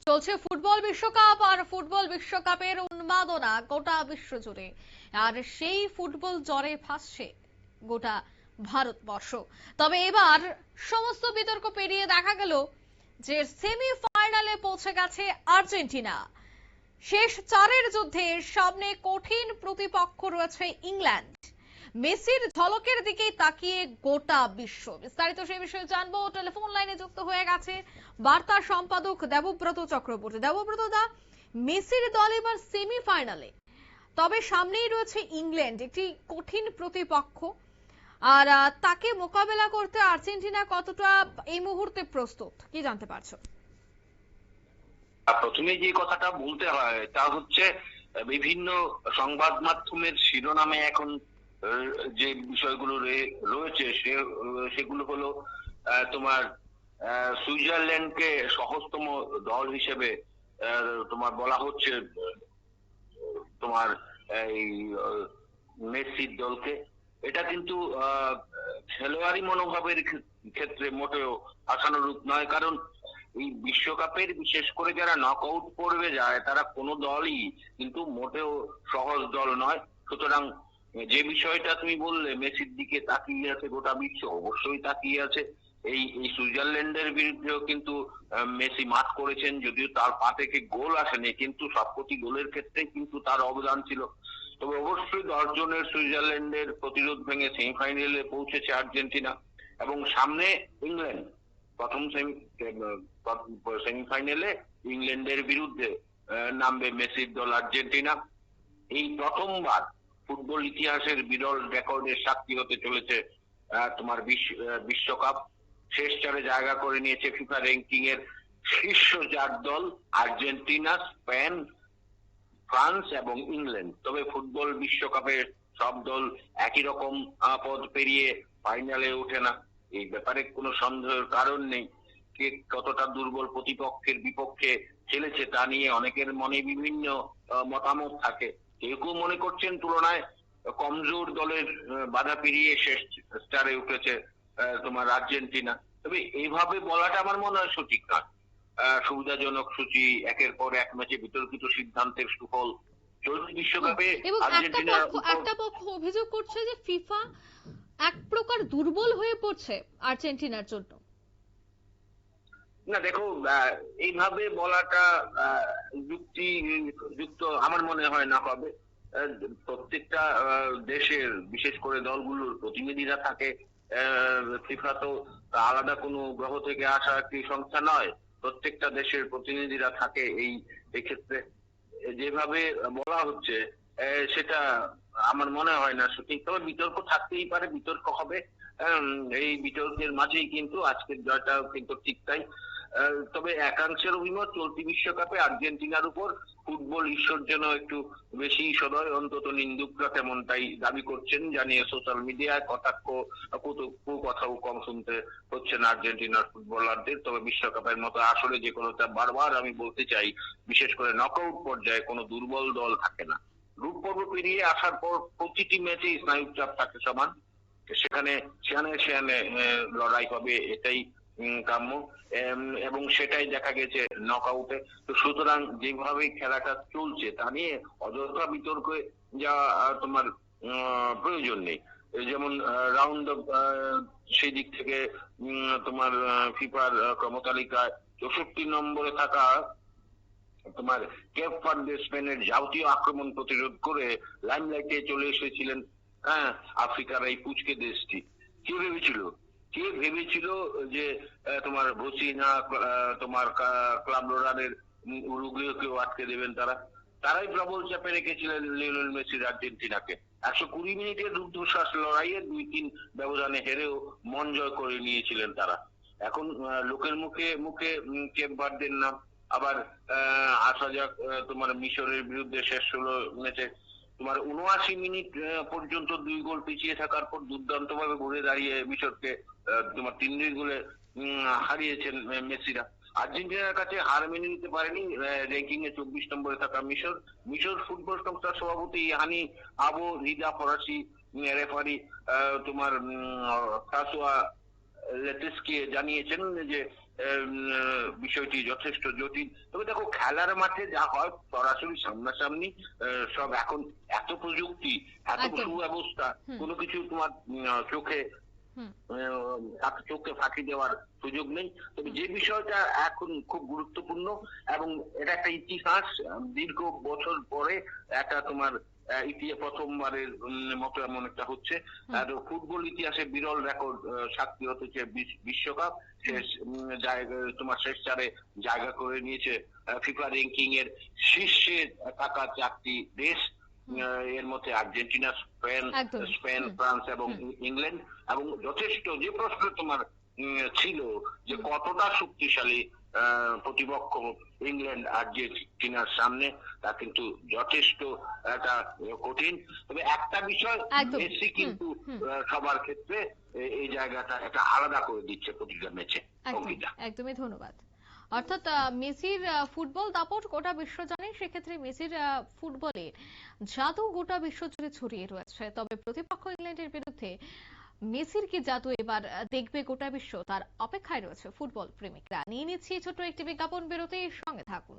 চলছে ফুটবল বিশ্বকাপ, আর ফুটবল বিশ্বকাপের উন্মাদনা গোটা বিশ্ব জুড়ে। আর সেই ফুটবল জ্বরে ভাসছে গোটা ভারতবর্ষ। তবে এবার সমস্ত বিতর্ক পেরিয়ে দেখা গেল যে সেমিফাইনালে পৌঁছে গেছে আর্জেন্টিনা। শেষ চারের যুদ্ধে সামনে কঠিন প্রতিপক্ষ রয়েছে ইংল্যান্ড। মেসির ঝলকের দিকে তাকিয়ে গোটা বিশ্ব। বিস্তারিত সেই বিষয়ে জানবো। টেলিফোন লাইনে যুক্ত হয়ে গেছে বার্তা সম্পাদক দেবব্রত চক্রবর্তী। দেবব্রত দা, মেসির দল এবার সেমিফাইনালে, তবে সামনেই রয়েছে ইংল্যান্ড, একটি কঠিন প্রতিপক্ষ। আর তাকে মোকাবেলা করতে আর্জেন্টিনা কতটা এই মুহূর্তে প্রস্তুত, কি জানতে পারছো? প্রথমে যে কথাটা বলতে হয় তা হচ্ছে বিভিন্ন সংবাদ মাধ্যমের শিরোনামে এখন যে বিষয়গুলো রয়েছে সেগুলো হলো তোমার সুইজারল্যান্ডকে সহজতম দল হিসেবে তোমার বলা হচ্ছে, তোমার এই মেসির দলকে। এটা কিন্তু খেলোয়াড়ি মনোভাবের ক্ষেত্রে মোটেও আশানুরূপ নয়, কারণ এই বিশ্বকাপের বিশেষ করে যারা নকআউট পর্বে যায় তারা কোনো দলই কিন্তু মোটেও সহজ দল নয়। সুতরাং যে বিষয়টা তুমি বললে মেসির দিকে তাকিয়ে আছে গোটা বিশ্ব, অবশ্যই তাকিয়ে আছে। এই এই সুইজারল্যান্ডের বিরুদ্ধেও কিন্তু মেসি মাঠ করেছেন, যদিও তার পা থেকে গোল আসেনি, কিন্তু সবকটি গোলের ক্ষেত্রে কিন্তু তার অবদান ছিল। তবে অবশ্যই 10 জনের সুইজারল্যান্ডের প্রতিরোধ ভেঙে সেমিফাইনালে পৌঁছেছে আর্জেন্টিনা, এবং সামনে ইংল্যান্ড। প্রথম সেমিফাইনালে ইংল্যান্ডের বিরুদ্ধে নামবে মেসির দল আর্জেন্টিনা। এই প্রথমবার ফুটবল ইতিহাসের বিরল রেকর্ডের সাক্ষী হতে চলেছে তোমার বিশ্বকাপ। শেষ চারে জায়গা করে নিয়েছে ফিফা র্যাঙ্কিং এর শীর্ষ 4 দল, আর্জেন্টিনা, স্পেন, ফ্রান্স এবং ইংল্যান্ড। তবে ফুটবল বিশ্বকাপে সব দল একই রকম পথ পেরিয়ে ফাইনালে ওঠে না, এই ব্যাপারে কোনো সন্দেহের কারণ নেই। কে কতটা দুর্বল প্রতিপক্ষের বিপক্ষে খেলেছে তা নিয়ে অনেকের মনে বিভিন্ন মতামত থাকে। কেউ কেউ মনে করছেন তুলনায় কমজোর দলের বাধা পেরিয়ে শেষ স্টারে উঠেছে তোমার আর্জেন্টিনা। তবে এইভাবে বলাটা আমার মনে হয় সঠিক নয়। সুবিধাজনক সূচি, একের পর এক ম্যাচে বিতর্কিত সিদ্ধান্তের সুফল চলতি বিশ্বকাপে এবং আর্জেন্টিনা একটা পক্ষ অভিযোগ করছে যে ফিফা এক প্রকার দুর্বল হয়ে পড়ছে আর্জেন্টিনার জন্য। না দেখো, এইভাবে বলাটা যুক্ত আমার মনে হয় না হবে। প্রত্যেকটা দেশের বিশেষ করে দলগুলোর প্রতিনিধিরা থাকে। ফিফা তো আলাদা কোনো গ্রহ থেকে আসা একটি সংস্থা নয়, প্রত্যেকটা দেশের প্রতিনিধিরা থাকে। এই ক্ষেত্রে যেভাবে বলা হচ্ছে সেটা আমার মনে হয় না সঠিক। তবে বিতর্ক থাকতেই পারে, বিতর্ক হবে। এই বিতর্কের মাঝেই কিন্তু আজকের জয়টা কিন্তু ঠিক তাই। তবে একাংশের অভিমত চলতি বিশ্বকাপে আর্জেন্টিনার উপর ফুটবল ঈশ্বর যেন একটু বেশি সদয়, অন্তত নিন্দুকরা তেমনটাই দাবি করছেন, জানিয়ে সোশ্যাল মিডিয়ায় কটাক্ষ কথাও কম শুনতে হচ্ছে না আর্জেন্টিনার ফুটবলারদের। তবে বিশ্বকাপের মতো আসলে যে কোনোটা বারবার আমি বলতে চাই, বিশেষ করে নকআউট পর্যায়ে কোনো দুর্বল দল থাকে না। গ্রুপ পর্ব পেরিয়ে আসার পর প্রতিটি ম্যাচেই স্নায়ুর চাপ থাকে সমান, সেখানে সেখানে লড়াই হবে, এটাই কাম্য, এবং সেটাই দেখা গেছে নকআউটে। তো সুতরাং যেভাবে খেলাটা চলছে তা নিয়ে অযথা বিতর্কে যা তোমার প্রয়োজন নেই। যেমন রাউন্ড সেই দিক থেকে তোমার ফিফার ক্রমতালিকায় 64 নম্বরে থাকা তোমার কেপ ভার্দে স্পেনের যাবতীয় আক্রমণ প্রতিরোধ করে লাইমলাইটে চলে এসেছিলেন। হ্যাঁ, আফ্রিকার এই পুচকে দেশটি। কে ভেবেছিল যে তোমার বসিনা তোমার ক্লাব রোডারের উরুগুয়েকেও আটকে দেবেন তারাই প্রবল চাপে রেখেছিলেন লিওনেল মেসির আর্জেন্টিনাকে। 120 মিনিটের রুদ্ধশ্বাস লড়াইয়ে 2-3 ব্যবধানে হেরেও মন জয় করে নিয়েছিলেন তারা। এখন লোকের মুখে মুখে কেপ ভার্দের নাম। আবার আসা যাক তোমার মিশরের বিরুদ্ধে শেষ 16 ম্যাচে তোমার 79 মিনিট পর্যন্ত 2 গোল পিছিয়ে থাকার পর দুর্দান্ত ভাবে ঘুরে দাঁড়িয়ে মিশরকে তোমার 3-2 গোলে হারিয়েছেন মেসিরা। আর্জেন্টিনার কাছে হার মেনে নিতে পারেনি র্যাঙ্কিং এ 24 নম্বরে থাকা মিশর ফুটবল সংস্থার সভাপতি হানি আবু রিদা ফরাসি রেফারি তোমার ফ্রাসোয়া লেটেস্কি জানিয়েছেন যে বিষয়টি যথেষ্ট জটিল। তবে দেখো, খেলার মাঠে যা হয় সরাসরি সামনাসামনি, সব এখন এত প্রযুক্তি, এত একদম। সুব্যবস্থা, হুম। কোনো কিছু তোমার চোখে হুম। চোখে ফাঁকি দেওয়ার সুযোগ নেই। তবে যে বিষয়টা এখন খুব গুরুত্বপূর্ণ, এবং এটা একটা ইতিহাস, দীর্ঘ বছর পরে একটা তোমার প্রথমবারের মতো এমন একটা হচ্ছে। হুম। আর ফুটবল ইতিহাসে বিরল রেকর্ড সাক্ষী হতেছে বিশ্বকাপ। শেষ তোমার শেষ চারে জায়গা করে নিয়েছে ফিফা র্যাঙ্কিং এর শীর্ষে থাকা 4টি দেশ। এর মধ্যে আর্জেন্টিনা, একদম। স্পেন, হুম। ফ্রান্স এবং হুম। ইংল্যান্ড। এবং যথেষ্ট যে প্রশ্ন তোমার ছিল যে হুম। কতটা শক্তিশালী প্রতিপক্ষ ইংল্যান্ড আর্জেন্টিনার সামনে, তা কিন্তু যথেষ্ট একটা কঠিন। তবে একটা বিষয়, একদম। মেসি হুম। কিন্তু হুম। সবার ক্ষেত্রে এই জায়গাটা একটা আলাদা করে দিচ্ছে প্রতিটা ম্যাচে। একদম, অঙ্কিতা। একদমই ধন্যবাদ। অর্থাৎ মেসির ফুটবল দাপট গোটা বিশ্ব জানে, সেক্ষেত্রে মেসির ফুটবলে জাদু গোটা বিশ্ব জুড়ে ছড়িয়ে রয়েছে। তবে প্রতিপক্ষ ইংল্যান্ডের বিরুদ্ধে মেসির কি জাদু এবার দেখবে গোটা বিশ্ব, তার অপেক্ষায় রয়েছে ফুটবল প্রেমিকরা। নিয়ে নিচ্ছি ছোট্ট একটি বিজ্ঞাপন বিরতি, সঙ্গে থাকুন।